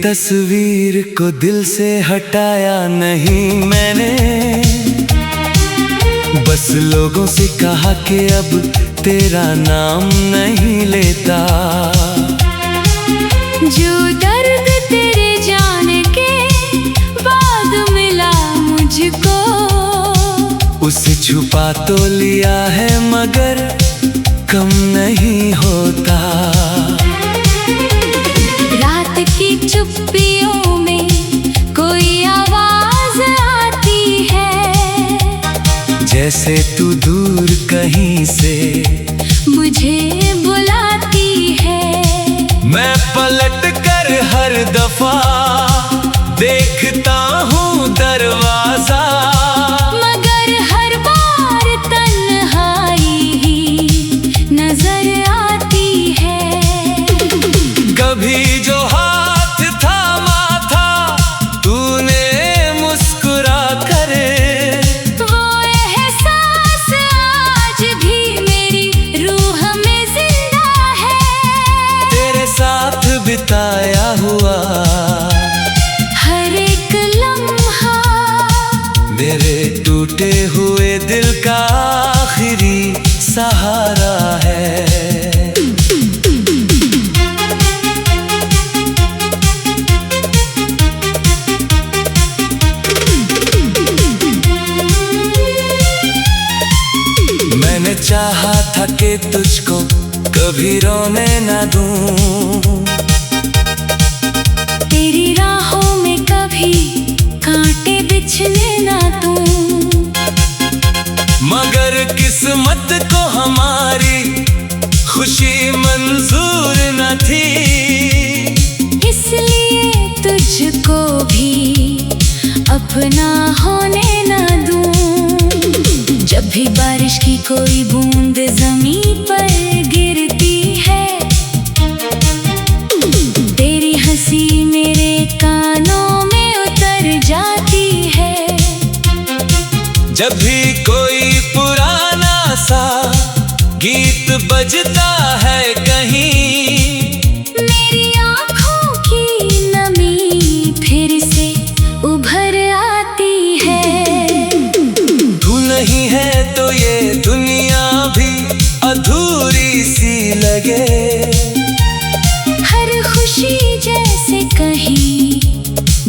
तस्वीर को दिल से हटाया नहीं मैंने, बस लोगों से कहा कि अब तेरा नाम नहीं लेता। जो दर्द तेरे जाने के बाद मिला मुझको, उसे छुपा तो लिया है मगर कम नहीं होता। रात की चुप्पियों में कोई आवाज आती है, जैसे तू दूर कहीं से मुझे बुलाती है। मैं पलट कर हर दफा देखता हूँ दरवाजा, मगर हर बार तन्हाई ही नजर आती है। कभी जो हाथ थामा था तूने मुस्कुरा कर, वो एहसास आज भी मेरी रूह में जिंदा है। तेरे साथ बिताया हुआ हर एक लम्हा मेरे टूटे हुए दिल का आखिरी सहारा है। मैंने चाहा था कि तुझको कभी रोने न दूं, तेरी राहों में कभी कांटे बिछने ना दूं, मगर किस्मत को हमारी खुशी मंजूर न थी। इसलिए तुझको भी अपना होने ना दूं। जब भी बारिश की कोई बूंद जमीन पर गिरती है, तेरी हंसी मेरे कानों में उतर जाती है। जब भी कोई पुराना सा गीत बजता है कहीं, मेरी आँखों की नमी फिर से उभर आती है। तू नहीं है तो ये दुनिया भी अधूरी सी लगे। हर खुशी जैसे कहीं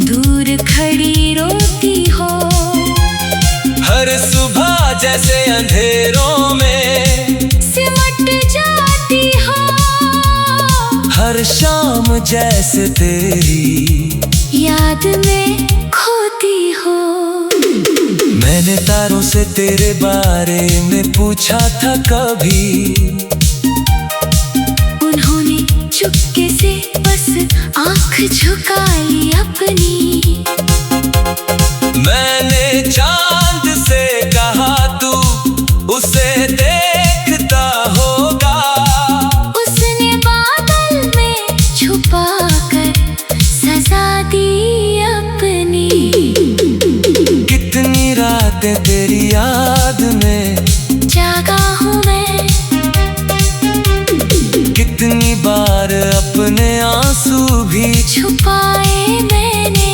दूर खड़ी रोती हो, हर सुबह जैसे अंधेरों में सिमट जाती हो, हर शाम जैसे तेरी याद में खोती हो। मैंने तारों से तेरे बारे में पूछा था कभी, उन्होंने चुपके से बस आँख झुका ली अपनी। मैंने चांद से कहा तू उसे देखता होगा, उसने बादल में छुपा कर सजा दी अपनी। कितनी रातें तेरी याद में जागा हूँ मैं, कितनी बार अपने आंसू भी छुपाए मैंने।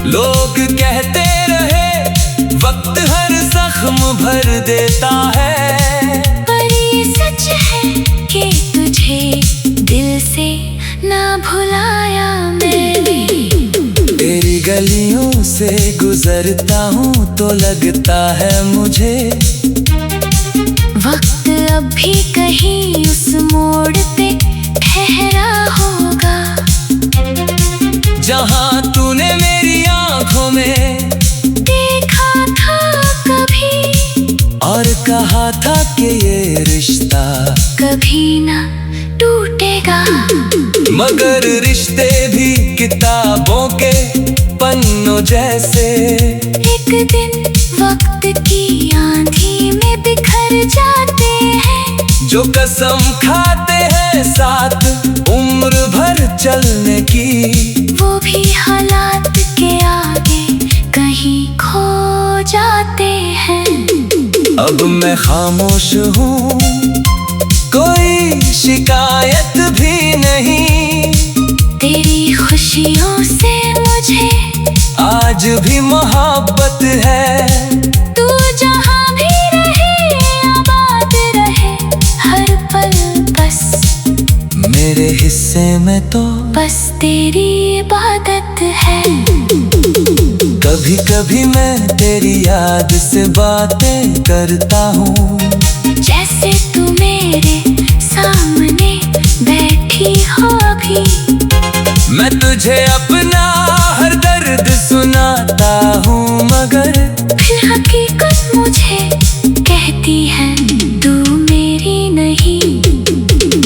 लोग कहते रहे वक्त हर जख्म भर देता है, पर ये सच है कि तुझे दिल से ना भुलाया मैंने। तेरी गलियों से गुजरता हूँ तो लगता है मुझे वक्त अब भी कहीं उस मोड़ पे ठहरा होगा, जहाँ तूने मेरी आंखों में देखा था कभी, और कहा था कि ये रिश्ता कभी ना टूटेगा। मगर रिश्ते भी किताबों के पन्नों जैसे एक दिन वक्त की आंधी में बिखर जाते हैं, जो कसम खाते हैं साथ उम्र भर चलने की, वो भी हालात के आगे कहीं खो जाते हैं। अब मैं खामोश हूँ, कोई शिकायत भी नहीं, तेरी खुशी आज भी मोहब्बत है। तू जहाँ भी रहे आबाद रहे हर पल, बस मेरे हिस्से में तो बस तेरी इबादत है। कभी कभी मैं तेरी याद से बातें करता हूँ, जैसे तू मेरे सामने बैठी हो अभी। मैं तुझे अपना हर दर्द सुनाता हूँ, मगर फिर हकीकत मुझे कहती है तू मेरी नहीं।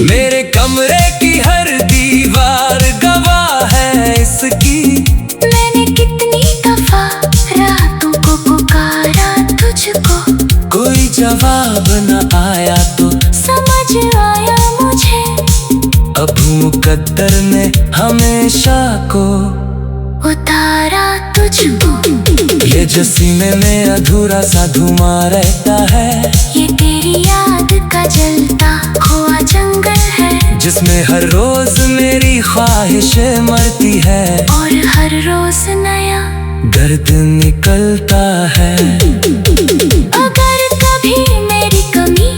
मेरे कमरे की हर दीवार गवाह है इसकी। मैंने कितनी दफा रातों को पुकारा तुझको, कोई जवाब न आया तो समझ आया मुझे अब मुकद्दर ने हमेशा को उतारा तुझको। ये जो सीने में अधूरा सा धुआं रहता है, ये तेरी याद का जलता हुआ जंगल है, जिसमें हर रोज मेरी ख्वाहिशें मरती है और हर रोज नया दर्द निकलता है। अगर कभी मेरी कमी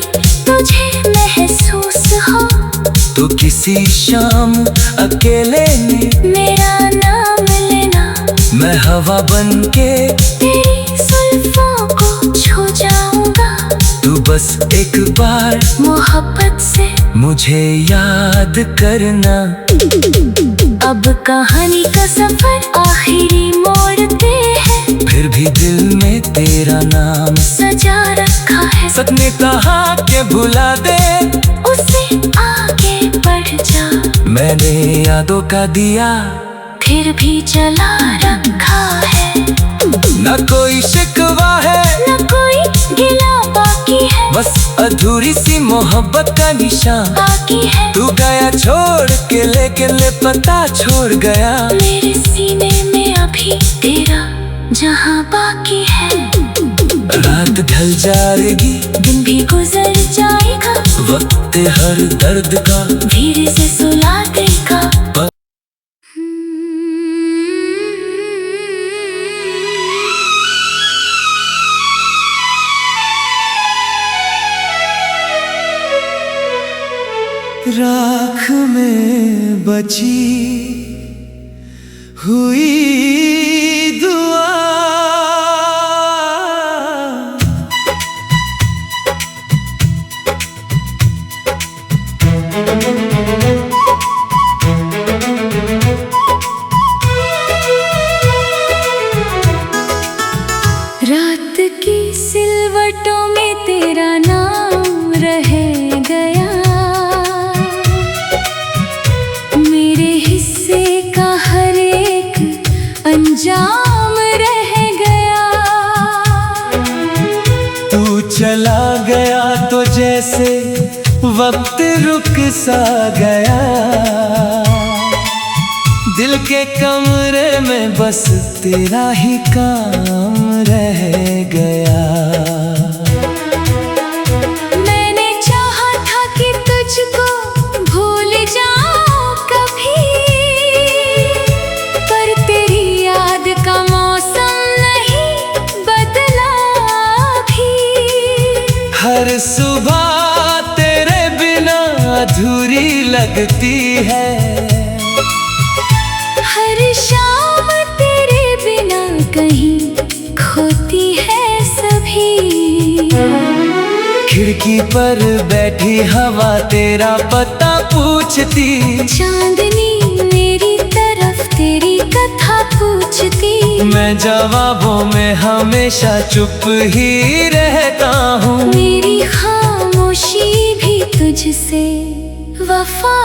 तुझे महसूस हो, तो किसी शाम अकेले में मेरा नाम लेना, मैं हवा बन के तेरी जुल्फों को छू जाऊंगा। तू बस एक बार मोहब्बत से मुझे याद करना। अब कहानी का सफर आखिरी मोड़ पे है, फिर भी दिल में तेरा नाम सजा रखा है। सपने कहा के भुला दे, उसे आगे बढ़ जा, मैंने यादों का दिया फिर भी जला रखा है। न कोई शिकवा है न कोई गिला बाकी है, बस अधूरी सी मोहब्बत का निशान बाकी है। तू गया छोड़ के, लेकिन ले पता छोड़ गया मेरे सीने में अभी तेरा जहां बाकी है। रात ढल जाएगी, दिन भी गुजर जाएगा, वक्त हर दर्द का धीरे से सुला देगा। राख में बची हुई दुआ, रात की सिलवटों में तेरा नाम रह गया, मेरे हिस्से का हर एक अंजाम रह गया। तू चला गया तो जैसे वक्त रुक सा गया, दिल के कमरे में बस तेरा ही काम रह गया। मैंने चाहा था कि तुझको भूल जाऊं कभी, पर तेरी याद का मौसम नहीं बदला भी। हर सुबह तेरे बिना अधूरी लगती है, हर शाम तेरे बिना कहीं खोती है सभी। खिड़की पर बैठी हवा तेरा पता पूछती, चांदनी मेरी तरफ तेरी कथा पूछती। मैं जवाबों में हमेशा चुप ही रहता हूँ। मेरी खामोशी भी तुझसे वफा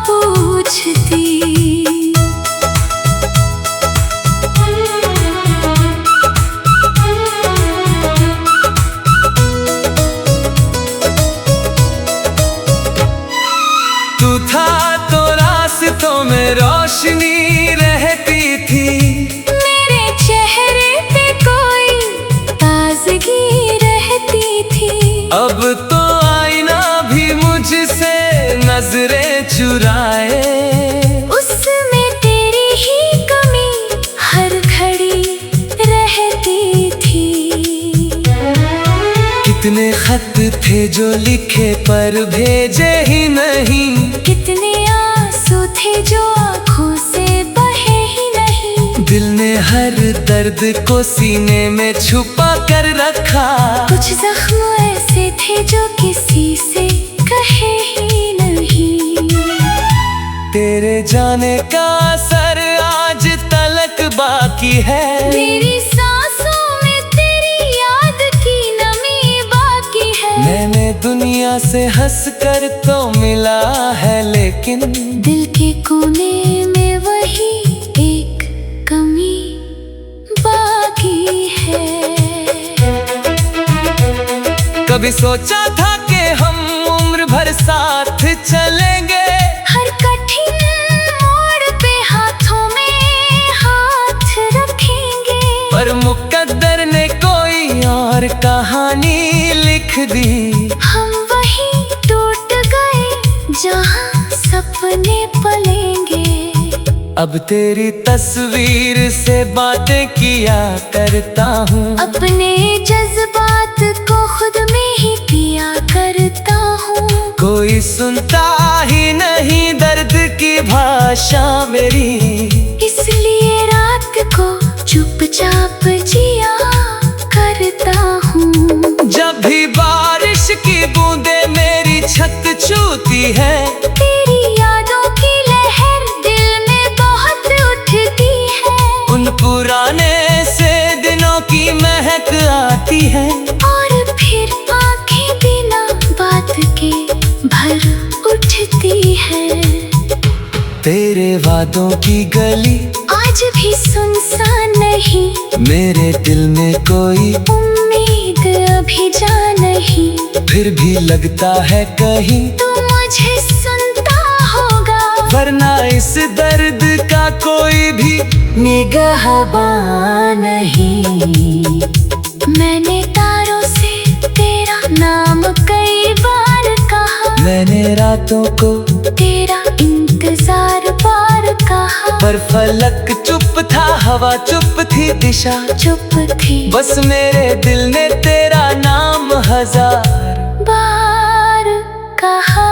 पूछती। तू था तो रास्तों में रोशनी रहती थी, मेरे चेहरे पे कोई ताजगी रहती थी। अब तो आईना भी मुझसे नजरें चुराए, उसमें तेरी ही कमी हर घड़ी थे जो लिखे पर भेजे ही नहीं, कितने आंसू थे जो आंखों से बहे ही नहीं। दिल ने हर दर्द को सीने में छुपा कर रखा। कुछ जख्म ऐसे थे जो किसी से कहे ही नहीं। तेरे जाने का असर आज तलक बाकी है। मेरी सांसों में तेरी याद की नमी बाकी है। मैंने दुनिया से हंस कर तो मिला है, लेकिन दिल के कोने में वही एक कमी बाकी है। कभी सोचा था कि हम उम्र भर साथ चलेंगे, हर कठिन मोड़ पे हाथों में हाथ रखेंगे। पर मुकद्दर ने कोई और कहानी लिख दी। हम वहीं टूट गए जहां सपने पलेंगे। अब तेरी तस्वीर से बातें किया करता हूँ, अपने जज्बात को खुद में ही पिया करता हूँ। कोई सुनता ही नहीं दर्द की भाषा मेरी, इसलिए रात को चुपचाप जिया करता हूँ। जब भी बारिश की बूंदें मेरी छत छूती है, तेरी यादों की लहर दिल में बहुत उठती है। उन पुराने से दिनों की महक आती है, और फिर आंखें बिना बात के भर उठती है। तेरे वादों की गली आज भी सुनसान नहीं, मेरे दिल में कोई उम्मीद अभी जा नहीं। फिर भी लगता है कहीं तू मुझे सुनता होगा, वरना इस दर्द का कोई भी निगहबान नहीं। मैंने तारों से तेरा नाम कई बार कहा, मैंने रातों को तेरा इंतजार बार कहा। पर फलक चुप था, हवा चुप थी, दिशा चुप थी, बस मेरे दिल ने तेरा नाम हजार बार कहा।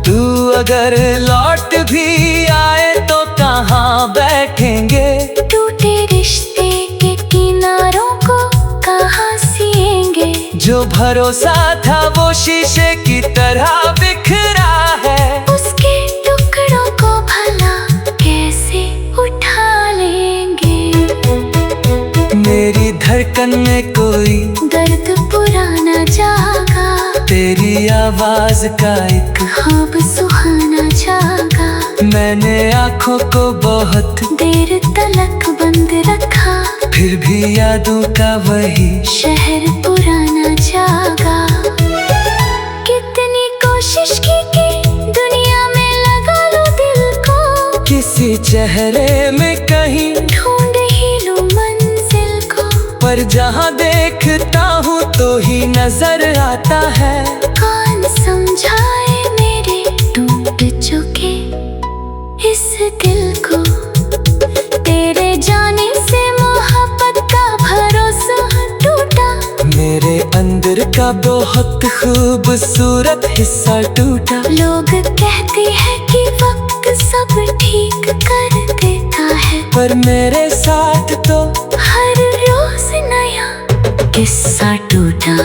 तू अगर लौट भी आए तो कहाँ बैठेंगे, टूटे रिश्ते के किनारों को कहाँ सिएंगे। जो भरोसा था वो शीशे की तरह बिखरा है, उसके टुकड़ों को भला कैसे उठा लेंगे। मेरी धड़कन में कोई दर्द पुराना जागा, तेरी आवाज का एक ख्वाब सुहाना जागा। मैंने आँखों को बहुत देर तलक बंद रखा, फिर भी यादों का वही शहर पुराना जागा। कितनी कोशिश की कि दुनिया में लगा लूं दिल को, किसी चेहरे में कहीं ढूंढ ही लूं मंजिल को। पर जहाँ देखता हूँ तो ही नजर आता है, कौन समझाए मेरे टूट चुके इस दिल को। तेरे जाने से मोहब्बत का भरोसा टूटा, मेरे अंदर का बहुत खूबसूरत हिस्सा टूटा। लोग कहते हैं कि वक्त सब ठीक कर देता है, पर मेरे साथ तो हर रोज नया किस्सा टूटा।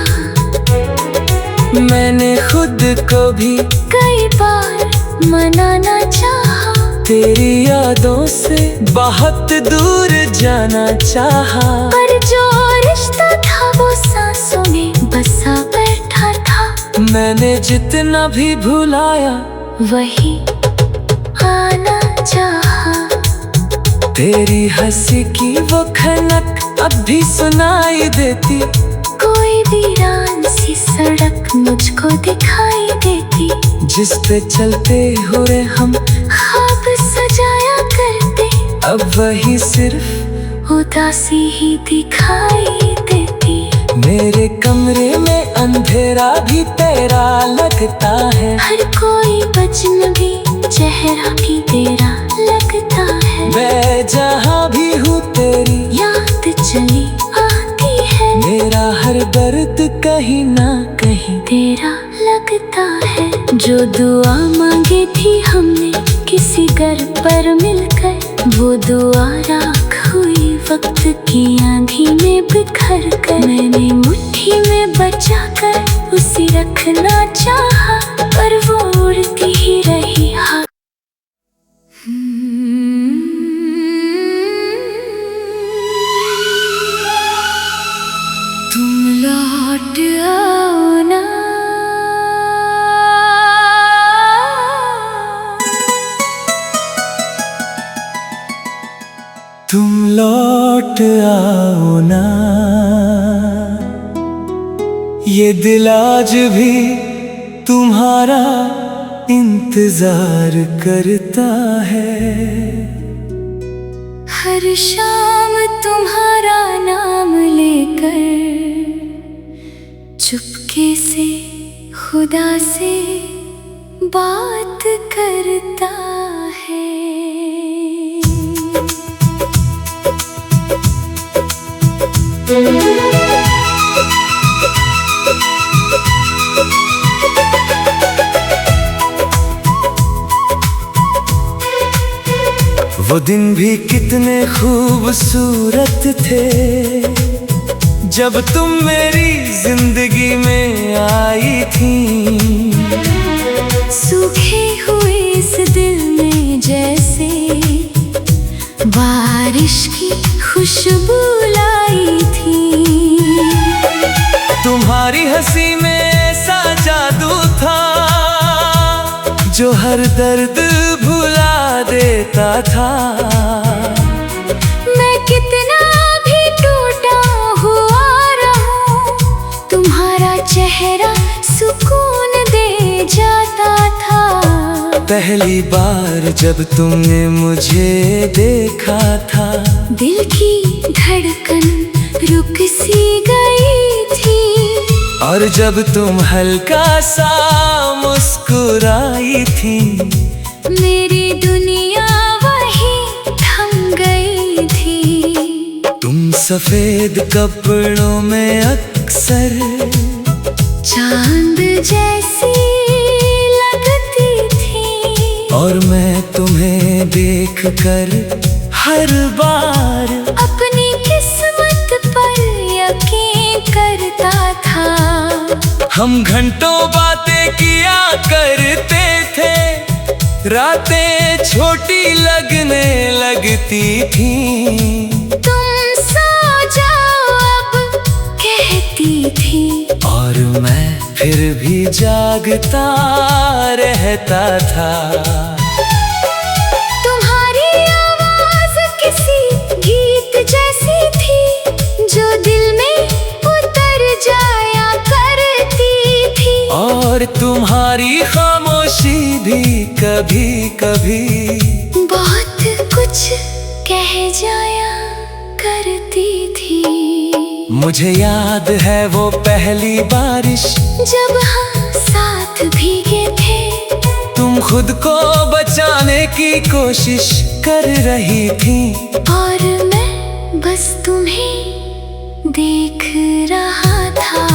मैंने खुद को भी कई बार मनाना चाहा, तेरी यादों से बहुत दूर जाना चाहा। पर जो रिश्ता था वो सांसों में बसा बैठा था। मैंने जितना भी भुलाया वही आना चाहा। तेरी हंसी की वो खनक अब भी सुनाई देती, कोई वीरान सी सड़क मुझको दिखाई देती, जिस पे चलते हुए हम ख्वाब सजाया करते। अब वही सिर्फ उदासी ही दिखाई देती। मेरे कमरे में अंधेरा भी तेरा लगता है, हर कोई अजनबी चेहरा भी तेरा लगता है। मैं जहाँ भी हूँ तेरी याद चली आती है। है, मेरा हर दर्द कहीं ना कहीं तेरा लगता है। जो दुआ मांगी थी हमने किसी घर पर मिलकर, वो दुआ राख हुई वक्त की आंधी में बिखर कर। मैंने मुट्ठी में बचा कर उसे रखना चाहा, पर वो उड़ती ही रही। तुम लौट आओ ना, तुम लौट आओ ना, ये दिल आज भी तुम्हारा इंतजार करता है। हर शाम तुम्हारा नाम लेकर चुपके से खुदा से बात करता है। वो दिन भी कितने खूबसूरत थे, जब तुम मेरी जिंदगी में आई थी। सूखे हुए इस दिल में जैसे बारिश की खुशबू लाई थी। तुम्हारी हंसी में ऐसा जादू था, जो हर दर्द भुला देता था। मैं कितना भी टूटा हुआ रहूं, तुम्हारा चेहरा सुकून दे जाता था। पहली बार जब तुमने मुझे देखा था, दिल की धड़कन रुक सी गई थी। और जब तुम हल्का सा मुस्कुराई थी, मेरी दुनिया वहीं थम गई थी। तुम सफेद कपड़ों में अक्सर चांद जैसी लगती थी, और मैं तुम्हें देखकर हर बार अपनी किस्मत पर यकीन करता था। हम घंटों बातें किया करते थे, रातें छोटी लगने लगती थी। तुम सो जाओ अब कहती थी, और मैं फिर भी जागता रहता था। तुम्हारी आवाज किसी गीत जैसी थी, जो दिल में उतर जाया करती थी। और तुम्हारी खामोशी भी कभी कभी बहुत कुछ कह जाया करती थी। मुझे याद है वो पहली बारिश, जब हम साथ भीगे थे। तुम खुद को बचाने की कोशिश कर रही थी, और मैं बस तुम्हें देख रहा था।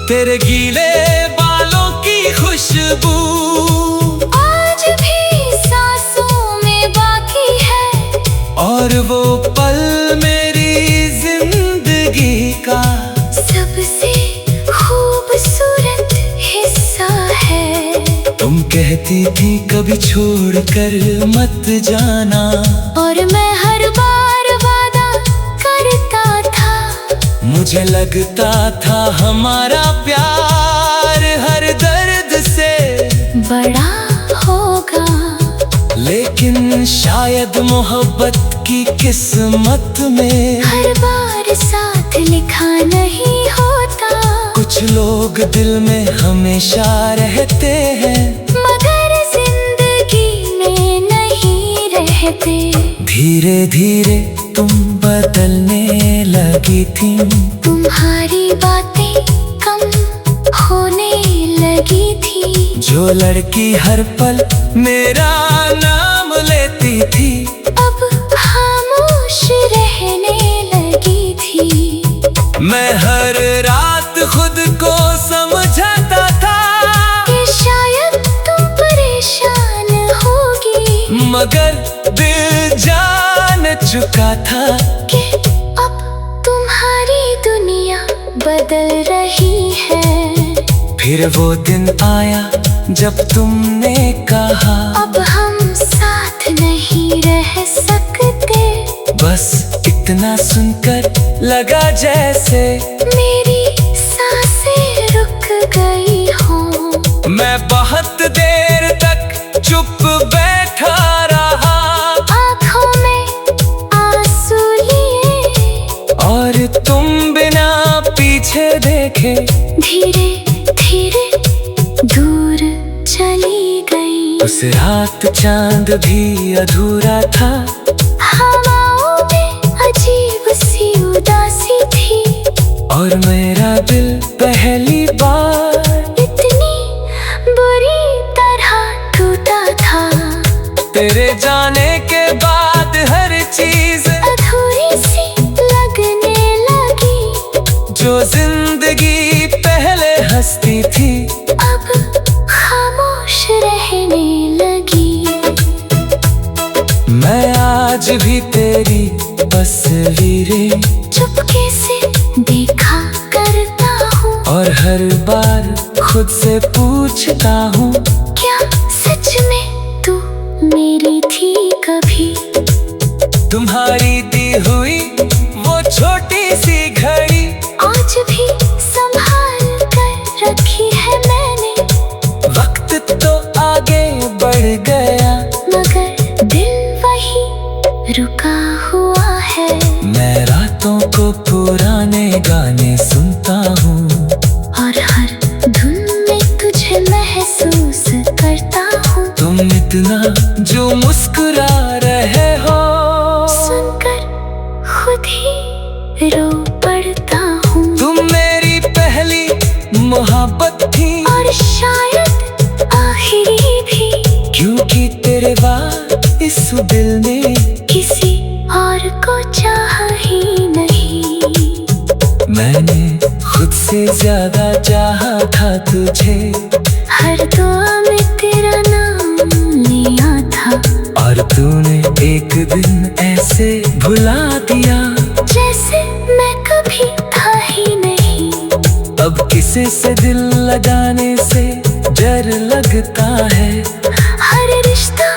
तेरे गीले बालों की खुशबू आज भी सांसों में बाकी है, और वो पल मेरी जिंदगी का सबसे खूबसूरत हिस्सा है। तुम कहती थी कभी छोड़ कर मत जाना, और मैं हर बार वादा करता था। मुझे लगता था हमारा प्यार हर दर्द से बड़ा होगा, लेकिन शायद मोहब्बत की किस्मत में हर बार साथ लिखा नहीं होता। कुछ लोग दिल में हमेशा रहते हैं, मगर जिंदगी में नहीं रहते। धीरे धीरे तुम बदलने लगी थी, तुम्हारी बातें कम होने लगी थी। जो लड़की हर पल मेरा नाम लेती थी, अब खामोश रहने लगी थी। मैं हर रात खुद को समझाता था कि शायद तुम परेशान होगी, मगर दिल जान चुका था कि अब तुम्हारी दुनिया बदल रही है। फिर वो दिन आया जब तुमने कहा अब हम साथ नहीं रह सकते। बस इतना सुनकर लगा जैसे मेरी सांसें रुक गई हो। मैं बहुत देर तक चुप बैठा रहा, आँखों में आंसू लिए, और तुम बिना पीछे देखे धीरे धीरे दूर चली गई। उस रात चांद भी अधूरा था, हवाओं में अजीब सी उदासी थी, और मेरा दिल पहली बार इतनी बुरी तरह टूटा था। तेरे जाने के बाद हर चीज अधूरी सी लगने लगी, जो जिंदगी पहले हंसती थी अब खामोश रहने लगी। मैं आज भी तेरी तस्वीरें चुपके से देखा करता हूँ, और हर बार खुद से पूछता हूँ, क्या सच में तू मेरी थी कभी? तुम्हारी दी हुई वो छोटी सी घड़ी आज भी संभाल कर रखी है मैंने। वक्त तो आगे बढ़ गया, मगर दिल वही रुका हुआ है। मैं रातों को पुराने गाने सुनता हूँ, और हर धुन में तुझे महसूस करता हूँ। तुम इतना जो मुस्कुरा रहे हो, सुनकर खुद ही रो पड़ता हूँ। तुम मेरी पहली मोहब्बत थी, और शायद आखिरी भी, क्योंकि तेरे बाद इस दिल ने किसी और को चाहा ही नहीं। मैंने खुद से ज्यादा चाहा था तुझे, हर दुआ में तेरा नाम लिया था, और तूने एक दिन ऐसे भुला दिया जैसे मैं कभी था ही नहीं। अब किसी से दिल लगाने से डर लगता है, हर रिश्ता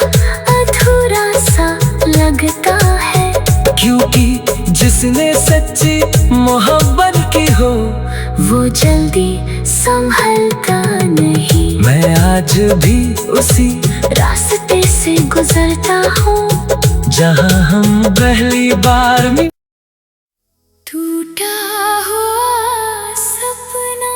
अधूरा सा लगता है, क्योंकि जिसने सच्ची मोहब्बत की हो वो जल्दी संभलता नहीं। मैं आज भी उसी रास्ते से गुजरता हूँ, जहाँ हम पहली बार में टूटा हुआ सपना।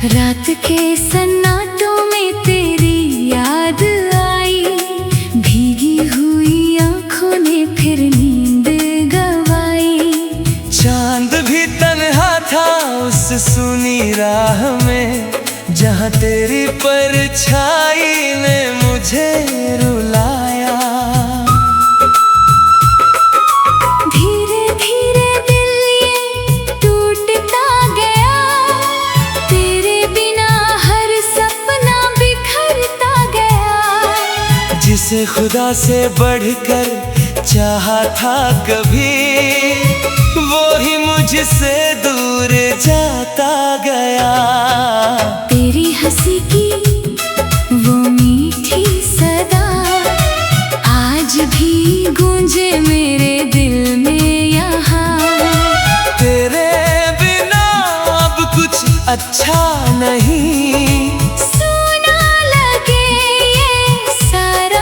रात के सन्नाटों में तेरी याद आई, भीगी हुई आंखों ने फिर नींद गवाई। चांद भी तन्हा था उस सुनी राह में, जहाँ तेरी परछाई ने मुझे रुलाया। धीरे धीरे दिल ये टूटता गया, तेरे बिना हर सपना बिखरता गया। जिसे खुदा से बढ़कर चाहा था कभी, वो ही मुझसे दूर जाता गया। तेरी हंसी की वो मीठी सदा आज भी गूंजे मेरे दिल में यहाँ। तेरे बिना अब कुछ अच्छा नहीं, सोना लगे ये सारा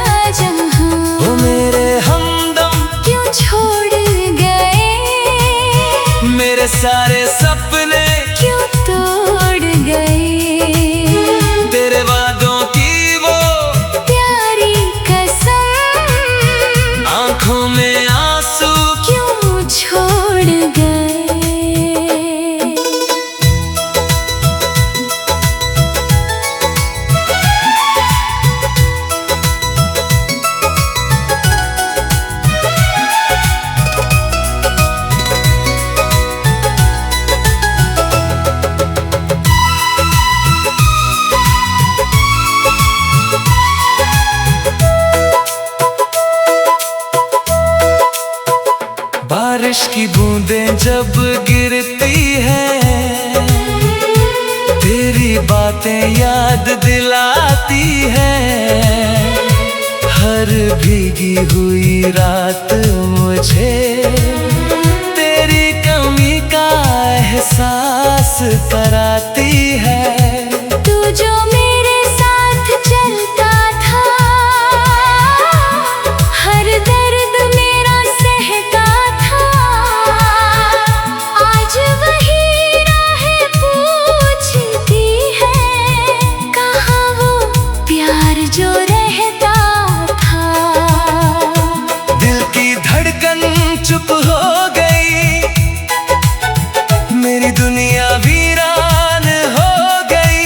बूंदें जब गिरती हैं, तेरी बातें याद दिलाती हैं। हर भीगी हुई रात मुझे तेरी कमी का एहसास कराती है। तू जो मेरे साथ चलता था, हर दर्द मेरा सहता था, आज वही राहें पूछती है, कहाँ वो प्यार जो रहता था। दिल की धड़कन चुप हो गई, मेरी दुनिया वीरान हो गई।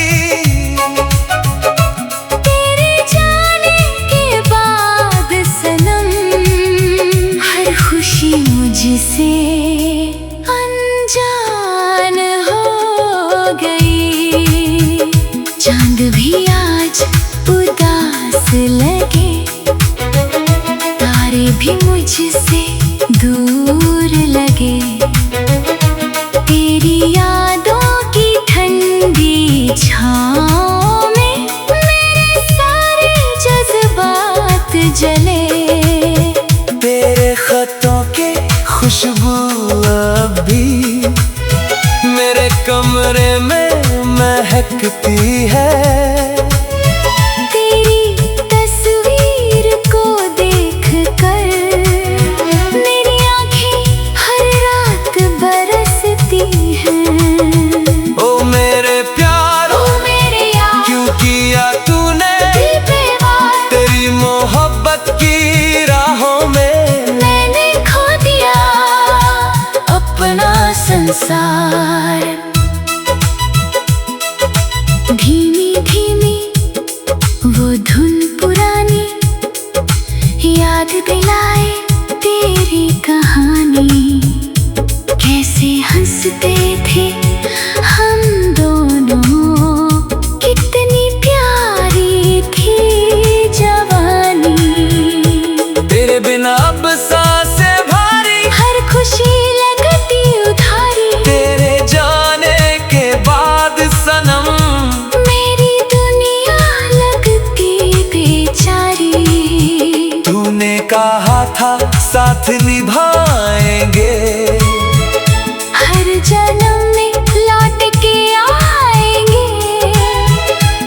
तेरे जाने के बाद सनम, हर खुशी मुझसे अनजान हो गई। चांद भी आज उदास लगे, तारे भी मुझसे दूर लगे। तेरी यादों की ठंडी छाँव में मेरे सारे जज्बात जले। तेरे खतों के खुशबू अब भी मेरे कमरे में महकती है। तेरी तस्वीर को देखकर मेरी आँखें हर रात बरसती हैं। ओ मेरे प्यार, ओ मेरे यार, क्यों किया तूने दिल पे वार, तेरी मोहब्बत की राहों में मैंने खो दिया अपना संसार। धीमी धीमी वो धुन पुरानी याद दिलाए तेरी कहानी। कैसे हंसते थे हम दोनों, कितनी प्यारी थी जवानी। तेरे बिना अब सांसें भारी, हर खुशी लगती उधारी। तेरे जाने के बाद सनम मेरी दुनिया लगती बेचारी। तूने कहा था साथ निभाएंगे, हर जन्म में लौट के आएंगे।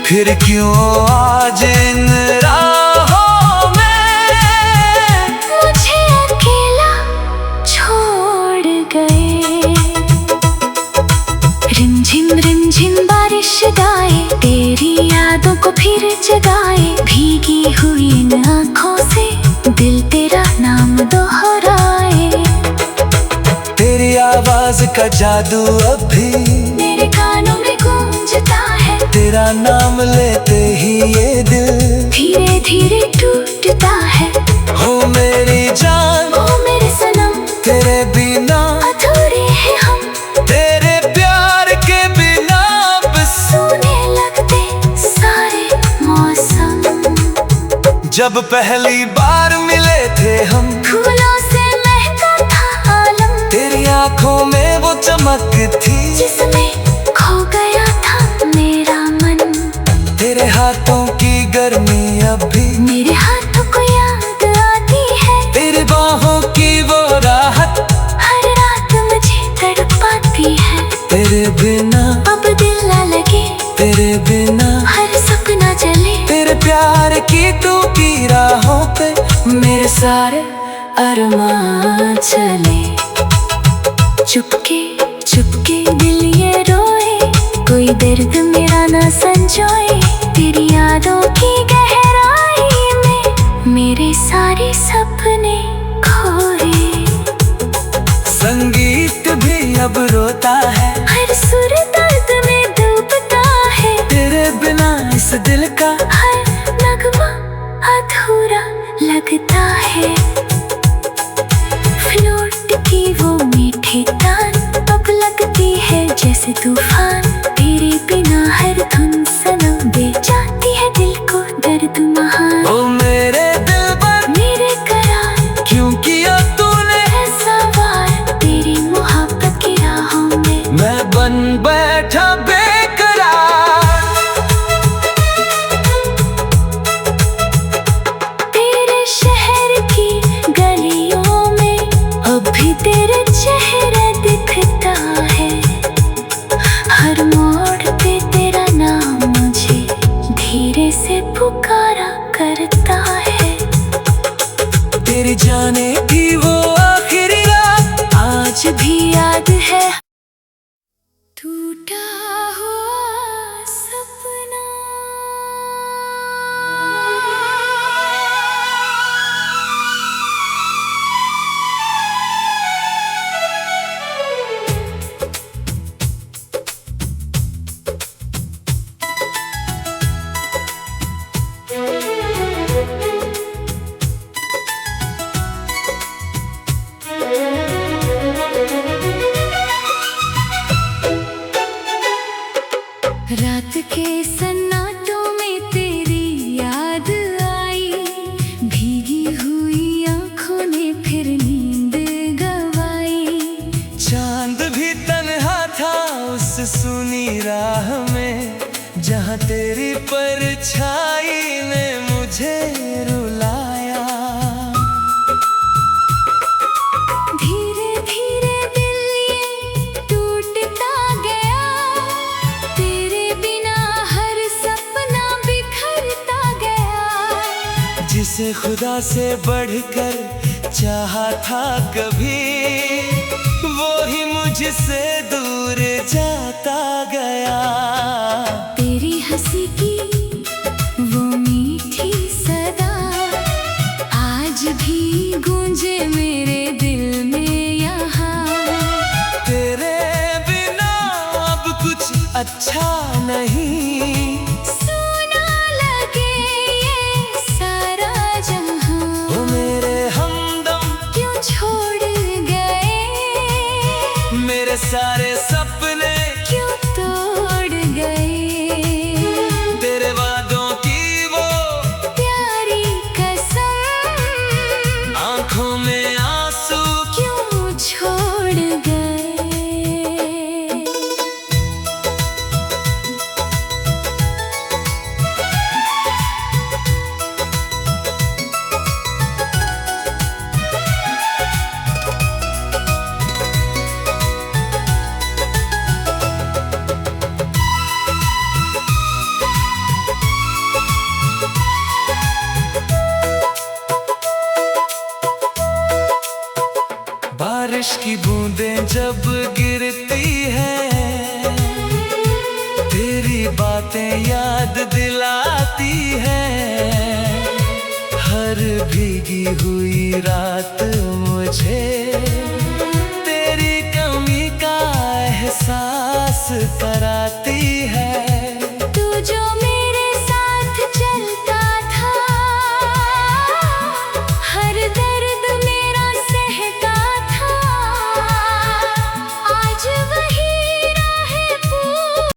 फिर क्यों आज इन राहों में मुझे अकेला छोड़ गए। रिमझिम बारिश गाए, तेरी यादों को फिर जगाए। भीगी हुई इन आँखों से दिल तेरा नाम दोहराए। तेरी आवाज का जादू अब भी मेरे कानों में गूंजता है। तेरा नाम लेते ही ये दिल धीरे धीरे टूटता है। हो मेरी जान, ओ मेरे सनम, तेरे बिना अधूरे हैं हम। तेरे प्यार के बिना बस सूने लगते सारे मौसम। जब पहली बार मिले थे हम, फूलों से महका था आलम। तेरी आंखों में वो चमक थी जिसमें खो गया था मेरा मन। तेरे हाथों की गर्मी अब भी मेरे हाथों को याद आती है। तेरी बाहों की वो राहत हर रात मुझे तड़पाती है। तेरे बिना अब दिल न लगे, तेरे बिना हर सपना जले। तेरे प्यार की तू की राहों पे मेरे सारे अरमान चले। चुपके चुपके दिल ये रोए, कोई दर्द मेरा ना संजोए। तेरी यादों की गहराई में मेरे सारे सपने खोए। संगीत भी अब रोता है, हर सुर दर्द में डूबता है। तेरे बिना इस दिल का हर नगमा अधूरा लगता है। फ्लूट की वो मीठी तान अब लगती है जैसे तूफान। तेरे बिना हर धुन सनम दे जाती है दिल को दर्द महान। ओ मेरे दिल पर मेरे करार, क्यों किया तूने ऐसा वार। तेरी हर मोड़ पे तेरा नाम मुझे धीरे से पुकारा करता है। तेरी जाने की वो आखिरी रात आज भी याद है, टूटा हुआ सपना। रात के सन्नाटों में तेरी याद आई, भीगी हुई आंखों ने फिर नींद गवाई। चांद भी तन्हा था उस सूनी राह में, जहाँ तेरी परछाई ने मुझे रुलाया। धीरे धीरे दिल ये टूटता गया, तेरे बिना हर सपना बिखरता गया। जिसे खुदा से बढ़कर चाहा था कभी, वो ही मुझसे दूर जाता गया। तेरी हंसी की वो मीठी सदा आज भी गूंजे मेरे दिल में यहाँ। तेरे बिना अब कुछ अच्छा नहीं, सोना लगे ये सारा जहां। वो मेरे हमदम क्यों छोड़ गए, मेरे सारे सपने क्यों तोड़ गए। तेरे वादों की वो प्यारी कसम, आंखों में आंसू क्यों छोड़ गए। बारिश की बूंदें जब गिरती हैं, तेरी बातें याद दिलाती हैं। हर भीगी हुई रात मुझे तेरी कमी का एहसास करा